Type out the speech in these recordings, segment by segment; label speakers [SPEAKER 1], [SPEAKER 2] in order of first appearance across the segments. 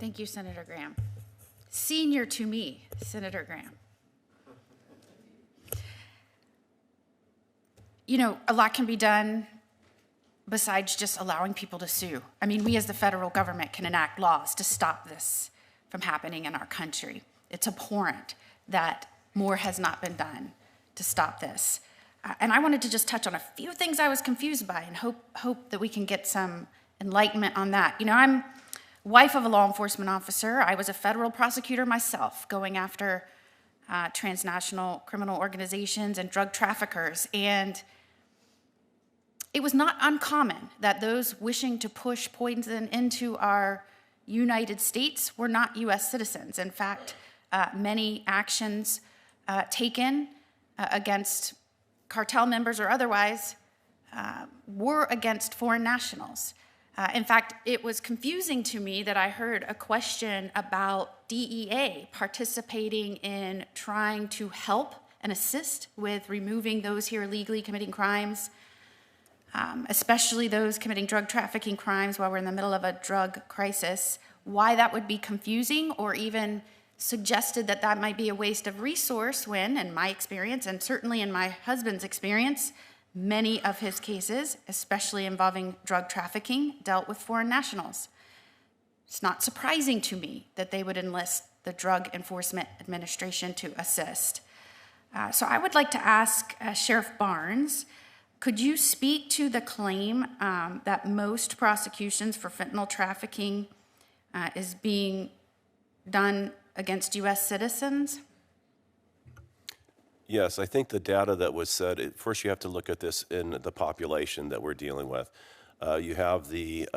[SPEAKER 1] Thank you, Senator Graham. Senior to me, Senator Graham. You know, a lot can be done besides just allowing people to sue. I mean, we as the federal government can enact laws to stop this from happening in our country. It's abhorrent that more has not been done to stop this. And I wanted to just touch on a few things I was confused by and hope that we can get some enlightenment on that. You know, I'm wife of a law enforcement officer. I was a federal prosecutor myself, going after transnational criminal organizations and drug traffickers. And it was not uncommon that those wishing to push poison into our United States were not U.S. citizens. In fact, many actions taken against cartel members or otherwise were against foreign nationals. In fact, it was confusing to me that I heard a question about DEA participating in trying to help and assist with removing those here illegally committing crimes, especially those committing drug trafficking crimes while we're in the middle of a drug crisis. Why that would be confusing, or even suggested that that might be a waste of resource when, in my experience, and certainly in my husband's experience, many of his cases, especially involving drug trafficking, dealt with foreign nationals. It's not surprising to me that they would enlist the Drug Enforcement Administration to assist. So I would like to ask Sheriff Barnes, could you speak to the claim that most prosecutions for fentanyl trafficking is being done against U.S. citizens?
[SPEAKER 2] Yes, I think the data that was said, first you have to look at this in the population that we're dealing with. You have the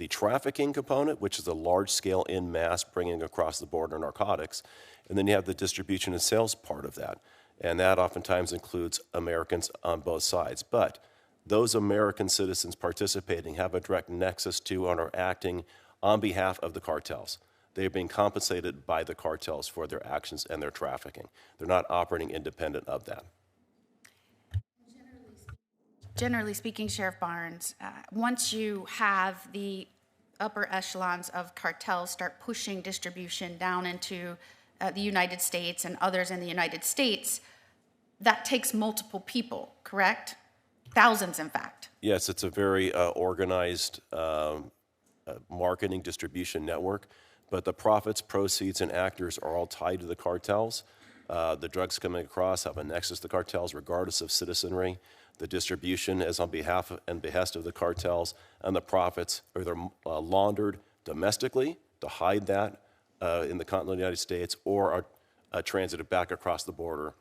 [SPEAKER 2] trafficking component, which is a large-scale in mass bringing across the border narcotics, and then you have the distribution and sales part of that, and that oftentimes includes Americans on both sides. But those American citizens participating have a direct nexus to and are acting on behalf of the cartels. They're being compensated by the cartels for their actions and their trafficking. They're not operating independent of that.
[SPEAKER 1] Generally speaking, Sheriff Barnes, once you have the upper echelons of cartels start pushing distribution down into the United States and others in the United States, that takes multiple people, correct? Thousands, in fact.
[SPEAKER 2] Yes, it's a very organized marketing distribution network. But the profits, proceeds, and actors are all tied to the cartels. The drugs coming across have a nexus to the cartels regardless of citizenry. The distribution is on behalf of, and behest of the cartels, and the profits are either laundered domestically to hide that in the continental United States, or are transited back across the border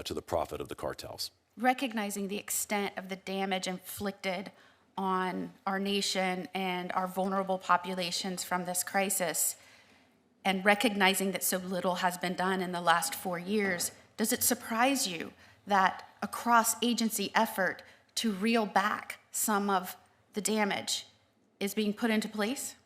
[SPEAKER 2] to the profit of the cartels.
[SPEAKER 1] Recognizing the extent of the damage inflicted on our nation and our vulnerable populations from this crisis, and recognizing that so little has been done in the last 4 years, does it surprise you that a cross-agency effort to reel back some of the damage is being put into place?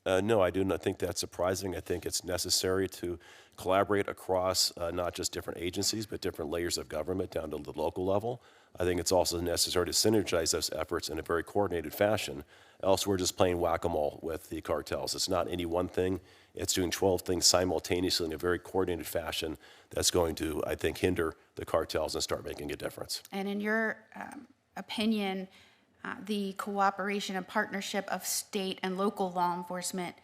[SPEAKER 2] No, I do not think that's surprising. I think it's necessary to collaborate across not just different agencies, but different layers of government down to the local level. I think it's also necessary to synergize those efforts in a very coordinated fashion. Else we're just playing whack-a-mole with the cartels. It's not any one thing. It's doing 12 things simultaneously in a very coordinated fashion that's going to, I think, hinder the cartels and start making a difference.
[SPEAKER 1] And in your opinion, the cooperation and partnership of state and local law enforcement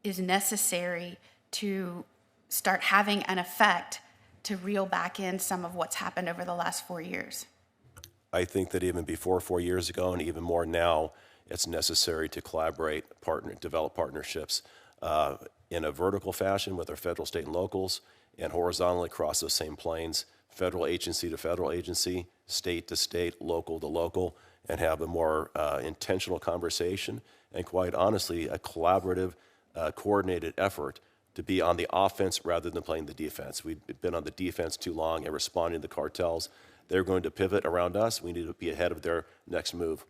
[SPEAKER 1] is necessary to start having an effect to reel back in some of what's happened over the last 4 years?
[SPEAKER 2] I think that even before 4 years ago, and even more now, it's necessary to collaborate, develop partnerships in a vertical fashion with our federal, state, and locals, and horizontally across those same planes, federal agency to federal agency, state to state, local to local, and have a more intentional conversation, and quite honestly, a collaborative, coordinated effort to be on the offense rather than playing the defense. We've been on the defense too long and responding to the cartels. They're going to pivot around us. We need to be ahead of their next move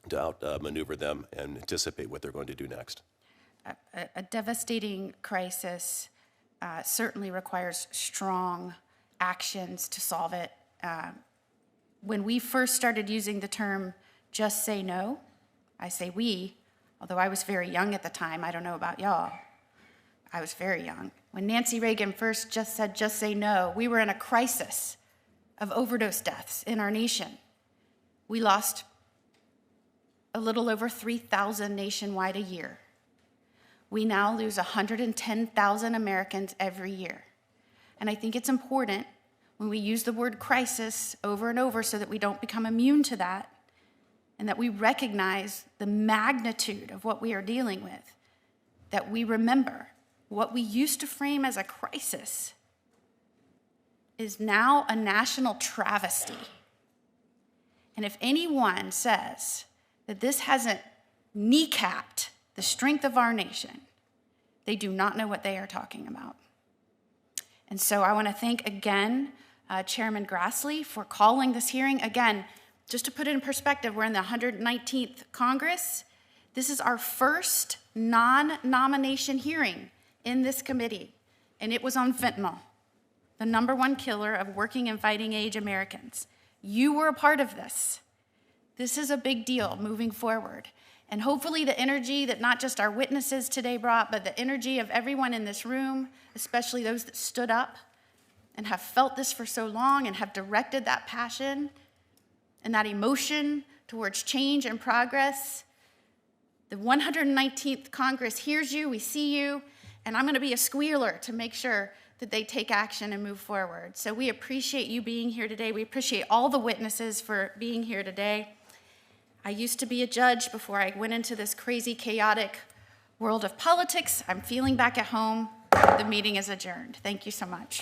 [SPEAKER 2] to outmaneuver them and anticipate what they're going to do next.
[SPEAKER 1] A devastating crisis certainly requires strong actions to solve it. When we first started using the term "just say no," I say we, although I was very young at the time. I don't know about y'all. I was very young. When Nancy Reagan first just said, "Just say no," we were in a crisis of overdose deaths in our nation. We lost a little over 3,000 nationwide a year. We now lose 110,000 Americans every year. And I think it's important when we use the word crisis over and over so that we don't become immune to that, and that we recognize the magnitude of what we are dealing with, that we remember what we used to frame as a crisis is now a national travesty. And if anyone says that this hasn't kneecapped the strength of our nation, they do not know what they are talking about. And so I want to thank again Chairman Grassley for calling this hearing. Again, just to put it in perspective, we're in the 119th Congress. This is our first non-nomination hearing in this committee, and it was on fentanyl, the #1 killer of working and fighting age Americans. You were a part of this. This is a big deal moving forward. And hopefully the energy that not just our witnesses today brought, but the energy of everyone in this room, especially those that stood up and have felt this for so long and have directed that passion and that emotion towards change and progress. The 119th Congress hears you, we see you, and I'm going to be a squealer to make sure that they take action and move forward. So we appreciate you being here today. We appreciate all the witnesses for being here today. I used to be a judge before I went into this crazy, chaotic world of politics. I'm feeling back at home. The meeting is adjourned. Thank you so much.